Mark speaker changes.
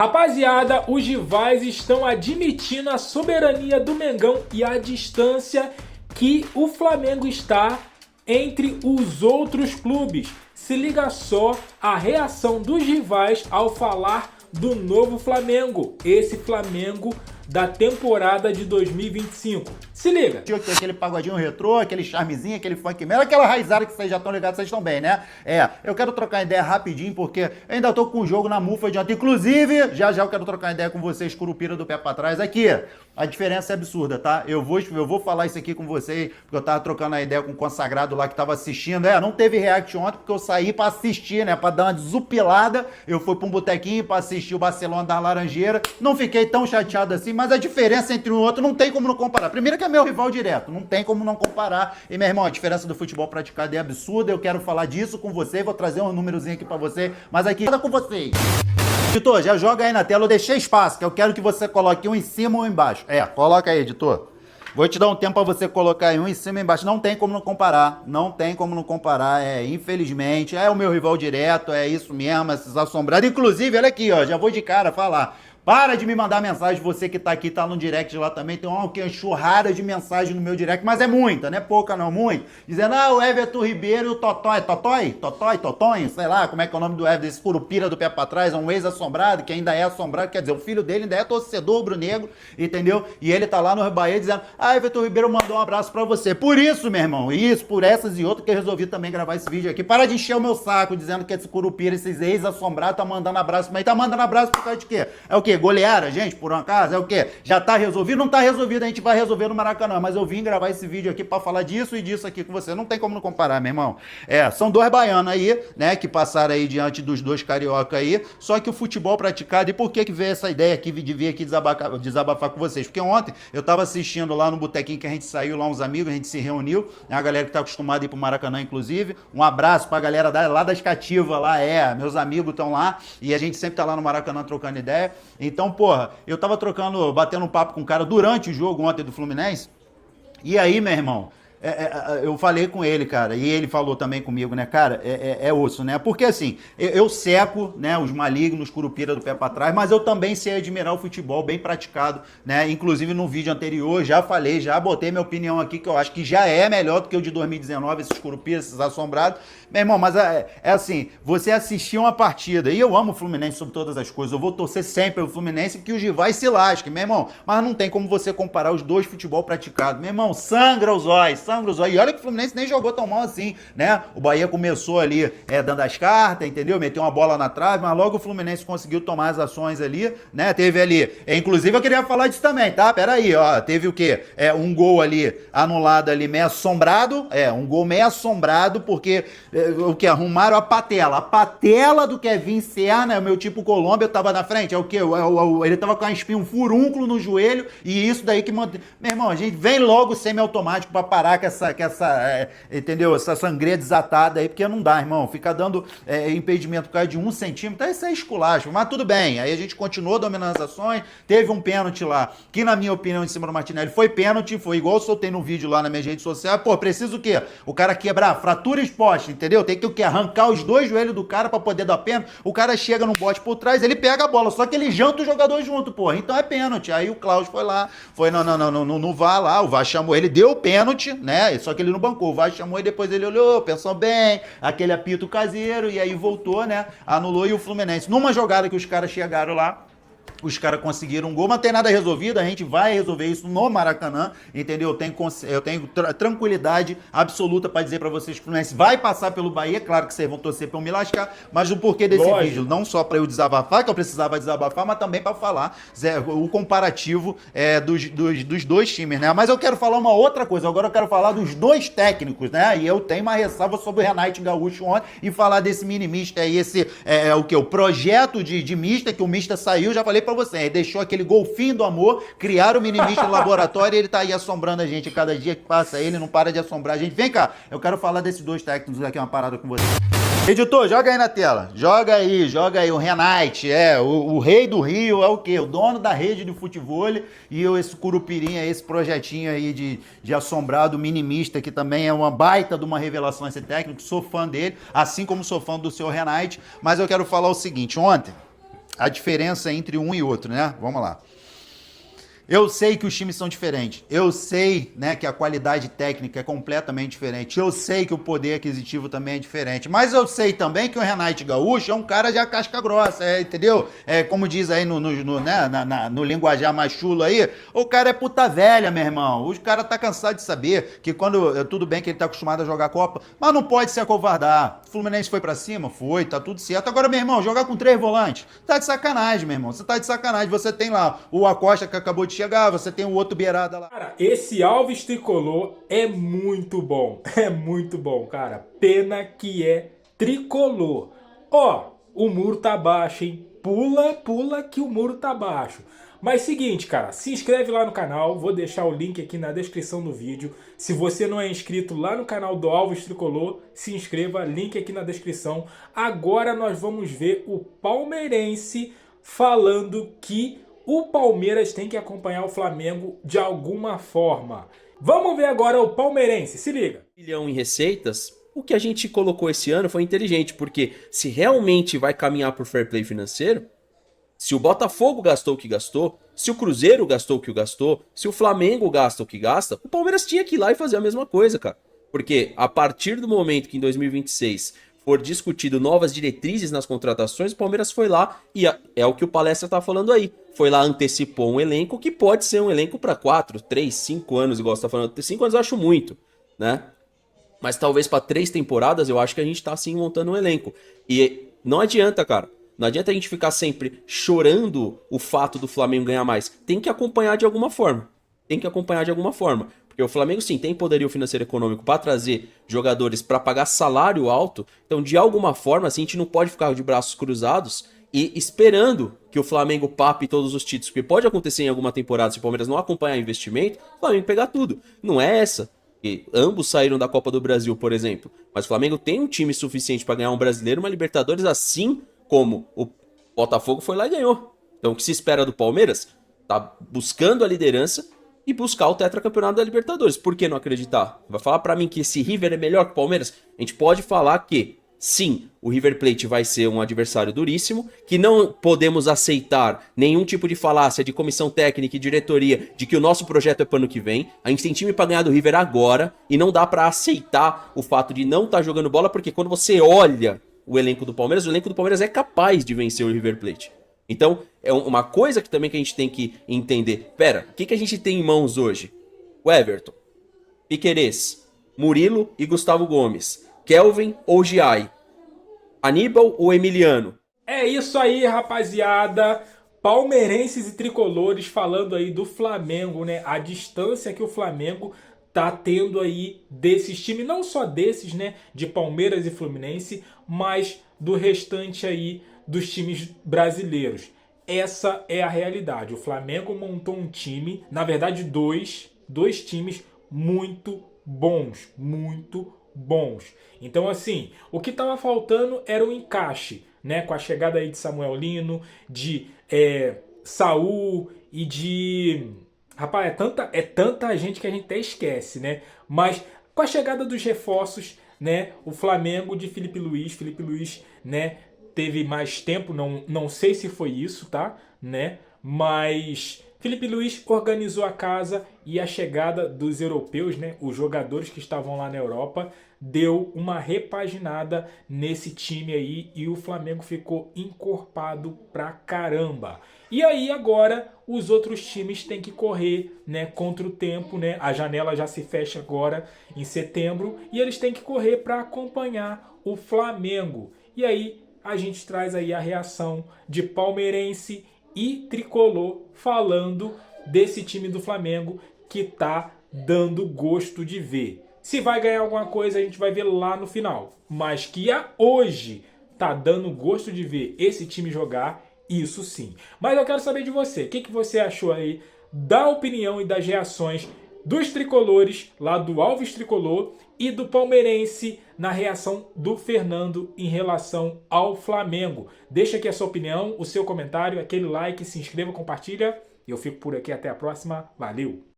Speaker 1: Rapaziada, os rivais estão admitindo a soberania do Mengão e a distância que o Flamengo está entre os outros clubes. Se liga só a reação dos rivais ao falar do novo Flamengo. Esse Flamengo da temporada de 2025. Se liga.
Speaker 2: Aquele pagodinho retrô, aquele charmezinho, aquele funk mesmo, aquela raizada que vocês já estão ligados, vocês estão bem, né? Eu quero trocar ideia rapidinho, porque eu ainda tô com o jogo na mufa de ontem. Inclusive, já eu quero trocar ideia com vocês, Curupira do pé pra trás. Aqui, a diferença é absurda, tá? Eu vou falar isso aqui com vocês, porque eu tava trocando a ideia com o consagrado lá que tava assistindo. Não teve react ontem, porque eu saí pra assistir, né? Pra dar uma desupilada. Eu fui pra um botequinho pra assistir o Barcelona da Laranjeira. Não fiquei tão chateado assim, mas a diferença entre um e outro não tem como não comparar. Primeiro que é meu rival direto, não tem como não comparar. E, meu irmão, a diferença do futebol praticado é absurda. Eu quero falar disso com você, vou trazer um númerozinho aqui pra você, mas aqui, nada com vocês. Editor, já joga aí na tela, eu deixei espaço, que eu quero que você coloque um em cima ou embaixo. Coloca aí, editor. Vou te dar um tempo pra você colocar aí um em cima e embaixo. Não tem como não comparar. Não tem como não comparar. Infelizmente, é o meu rival direto, é isso mesmo, esses assombrados. Inclusive, olha aqui, ó, já vou de cara falar. Para de me mandar mensagem, você que tá aqui, tá no direct lá também, tem uma enxurrada de mensagem no meu direct, mas é muita, não é pouca não, muito. Dizendo, o Everton Ribeiro e o Totói, Totonho, sei lá, como é que é o nome do Everton, esse Curupira do pé pra trás, um ex-assombrado, que ainda é assombrado, quer dizer, o filho dele ainda é torcedor rubro-negro, entendeu? E ele tá lá no Bahia dizendo, Everton Ribeiro mandou um abraço pra você. Por isso, meu irmão, por essas e outras que eu resolvi também gravar esse vídeo aqui. Para de encher o meu saco, dizendo que esse Curupira, esses ex-assombrados, tá mandando abraço, mas tá mandando abraço por causa de quê? É o quê? Golearam a gente, por uma casa? É o quê? Já tá resolvido? Não tá resolvido, a gente vai resolver no Maracanã, mas eu vim gravar esse vídeo aqui pra falar disso e disso aqui com você. Não tem como não comparar, meu irmão. São dois baianos aí, né, que passaram aí diante dos dois carioca aí, só que o futebol praticado, e por que veio essa ideia aqui de vir aqui desabafar com vocês? Porque ontem eu tava assistindo lá no botequinho que a gente saiu lá, uns amigos, a gente se reuniu, né, a galera que tá acostumada a ir pro Maracanã, inclusive. Um abraço pra galera lá das cativas lá, meus amigos estão lá, e a gente sempre tá lá no Maracanã trocando ideia. Então, porra, eu tava batendo um papo com um cara durante o jogo ontem do Fluminense, e aí, meu irmão, eu falei com ele, cara, e ele falou também comigo, né, cara, osso, né, porque assim, eu seco, né, os malignos, Curupira do pé pra trás, mas eu também sei admirar o futebol bem praticado, né, inclusive no vídeo anterior, já botei minha opinião aqui, que eu acho que já é melhor do que o de 2019, esses Curupiras, esses assombrados, meu irmão, mas assim, você assistir uma partida, e eu amo o Fluminense sobre todas as coisas, eu vou torcer sempre pelo Fluminense, que os rivais se lasquem, meu irmão, mas não tem como você comparar os dois futebol praticados, meu irmão, sangra os olhos. E olha que o Fluminense nem jogou tão mal assim, né? O Bahia começou ali dando as cartas, entendeu? Meteu uma bola na trave, mas logo o Fluminense conseguiu tomar as ações ali, né? Teve ali, inclusive eu queria falar disso também, tá? Pera aí, ó, teve o quê? Um gol ali anulado ali, meio assombrado, um gol meio assombrado, porque o que? Arrumaram a patela do Kevin Serna, o meu tipo Colômbia, tava na frente, é o quê? Ele tava com um furúnculo no joelho, e isso daí que mantém. Meu irmão, a gente vem logo semi-automático pra parar com entendeu? Essa sangria desatada aí, porque não dá, irmão. Fica dando impedimento por causa de 1 centímetro, isso é esculacho. Mas tudo bem, aí a gente continuou dominando as ações, teve um pênalti lá, que na minha opinião, em cima do Martinelli, foi pênalti, foi igual eu soltei no vídeo lá na minha rede social. Pô, preciso o quê? O cara quebrar, fratura exposta, entendeu? Tem que o quê? Arrancar os dois joelhos do cara pra poder dar pênalti. O cara chega num bote por trás, ele pega a bola, só que ele janta o jogador junto, pô. Então é pênalti. Aí o Klaus foi lá, no VAR lá, o VAR chamou ele, deu o pênalti, né? Só que ele não bancou, o VAR chamou e depois ele olhou, pensou bem, aquele apito caseiro, e aí voltou, né? Anulou, e o Fluminense, numa jogada que os caras chegaram lá, os caras conseguiram um gol, mas não tem nada resolvido, a gente vai resolver isso no Maracanã, entendeu? Eu tenho tranquilidade absoluta pra dizer pra vocês que o Fluminense vai passar pelo Bahia, claro que vocês vão torcer pra eu me lascar, mas o porquê desse vídeo, não só pra eu desabafar, que eu precisava desabafar, mas também pra falar o comparativo dos dois times, né? Mas eu quero falar uma outra coisa, agora eu quero falar dos dois técnicos, né? E eu tenho uma ressalva sobre o Renato Gaúcho ontem e falar desse mini-mista aí, o projeto de mista, que o mista saiu, já falei pra você, ele deixou aquele golfinho do amor, criaram o mini-mista no laboratório e ele tá aí assombrando a gente, cada dia que passa ele não para de assombrar a gente. Vem cá, eu quero falar desses dois técnicos aqui, uma parada com você. Editor, joga aí na tela, joga aí, o Renate, o rei do Rio, é o quê? O dono da rede de futebol, e esse Curupirinha, esse projetinho aí de assombrado, minimista, que também é uma baita de uma revelação esse técnico, sou fã dele, assim como sou fã do seu Renate, mas eu quero falar o seguinte, ontem, a diferença entre um e outro, né? Vamos lá. Eu sei que os times são diferentes. Eu sei, né, que a qualidade técnica é completamente diferente. Eu sei que o poder aquisitivo também é diferente. Mas eu sei também que o Renato Gaúcho é um cara já casca grossa, entendeu? Como diz aí no linguajar mais chulo aí, o cara é puta velha, meu irmão. O cara tá cansado de saber que quando... Tudo bem que ele tá acostumado a jogar Copa, mas não pode se acovardar. O Fluminense foi pra cima? Foi, tá tudo certo. Agora, meu irmão, jogar com 3 volantes, tá de sacanagem, meu irmão. Você tá de sacanagem. Você tem lá o Acosta que acabou de chegar, você tem o outro beirada lá.
Speaker 1: Cara, esse Alves tricolor é muito bom. É muito bom, cara. Pena que é tricolor. Ó, o muro tá baixo, hein? Pula, pula que o muro tá baixo. Mas seguinte, cara, se inscreve lá no canal, vou deixar o link aqui na descrição do vídeo. Se você não é inscrito lá no canal do Alves Tricolor, se inscreva, link aqui na descrição. Agora nós vamos ver o palmeirense falando que o Palmeiras tem que acompanhar o Flamengo de alguma forma. Vamos ver agora o palmeirense, se liga.
Speaker 3: Bilhão em receitas, o que a gente colocou esse ano foi inteligente, porque se realmente vai caminhar por fair play financeiro, se o Botafogo gastou o que gastou, se o Cruzeiro gastou o que gastou, se o Flamengo gasta o que gasta, o Palmeiras tinha que ir lá e fazer a mesma coisa, cara. Porque a partir do momento que em 2026 for discutido novas diretrizes nas contratações, o Palmeiras foi lá e é o que o Palestra tá falando aí. Foi lá, antecipou um elenco que pode ser um elenco para 4, 3, 5 anos, igual você tá falando. 5 anos eu acho muito, né? Mas talvez para 3 temporadas eu acho que a gente tá assim montando um elenco. E não adianta, cara. Não adianta a gente ficar sempre chorando o fato do Flamengo ganhar mais. Tem que acompanhar de alguma forma. Tem que acompanhar de alguma forma. Porque o Flamengo, sim, tem poderio financeiro e econômico para trazer jogadores para pagar salário alto. Então, de alguma forma, assim, a gente não pode ficar de braços cruzados e esperando que o Flamengo pape todos os títulos. Porque pode acontecer em alguma temporada, se o Palmeiras não acompanhar investimento, o Flamengo pegar tudo. Não é essa. E ambos saíram da Copa do Brasil, por exemplo. Mas o Flamengo tem um time suficiente para ganhar um brasileiro, uma Libertadores, assim como o Botafogo foi lá e ganhou. Então o que se espera do Palmeiras? Tá buscando a liderança e buscar o tetracampeonato da Libertadores. Por que não acreditar? Vai falar pra mim que esse River é melhor que o Palmeiras? A gente pode falar que, sim, o River Plate vai ser um adversário duríssimo, que não podemos aceitar nenhum tipo de falácia de comissão técnica e diretoria de que o nosso projeto é pro ano que vem. A gente tem time pra ganhar do River agora e não dá pra aceitar o fato de não estar jogando bola, porque quando você olha o elenco do Palmeiras é capaz de vencer o River Plate. Então, é uma coisa que também que a gente tem que entender. Pera, o que a gente tem em mãos hoje? O Everton, Piquerez, Murilo e Gustavo Gomes, Kelvin ou Giai, Aníbal ou Emiliano.
Speaker 1: É isso aí, rapaziada. Palmeirenses e tricolores falando aí do Flamengo, né? A distância que o Flamengo tá tendo aí desses times, não só desses, né, de Palmeiras e Fluminense, mas do restante aí dos times brasileiros. Essa é a realidade. O Flamengo montou um time, na verdade dois times muito bons, muito bons. Então assim, o que tava faltando era o encaixe, né, com a chegada aí de Samuel Lino, de Saul e de... Rapaz, é tanta gente que a gente até esquece, né? Mas com a chegada dos reforços, né? O Flamengo de Felipe Luiz, né? Teve mais tempo, não sei se foi isso, tá? Né? Mas Felipe Luiz organizou a casa e a chegada dos europeus, né? Os jogadores que estavam lá na Europa, deu uma repaginada nesse time aí e o Flamengo ficou encorpado pra caramba. E aí agora os outros times têm que correr, né, contra o tempo, né? A janela já se fecha agora em setembro e eles têm que correr para acompanhar o Flamengo. E aí a gente traz aí a reação de palmeirense e tricolor falando desse time do Flamengo que tá dando gosto de ver. Se vai ganhar alguma coisa a gente vai ver lá no final, mas que hoje tá dando gosto de ver esse time jogar, isso sim. Mas eu quero saber de você, o que você achou aí da opinião e das reações dos tricolores, lá do Alves Tricolor, e do palmeirense na reação do Fernando em relação ao Flamengo. Deixa aqui a sua opinião, o seu comentário, aquele like, se inscreva, compartilha. Eu fico por aqui, até a próxima. Valeu!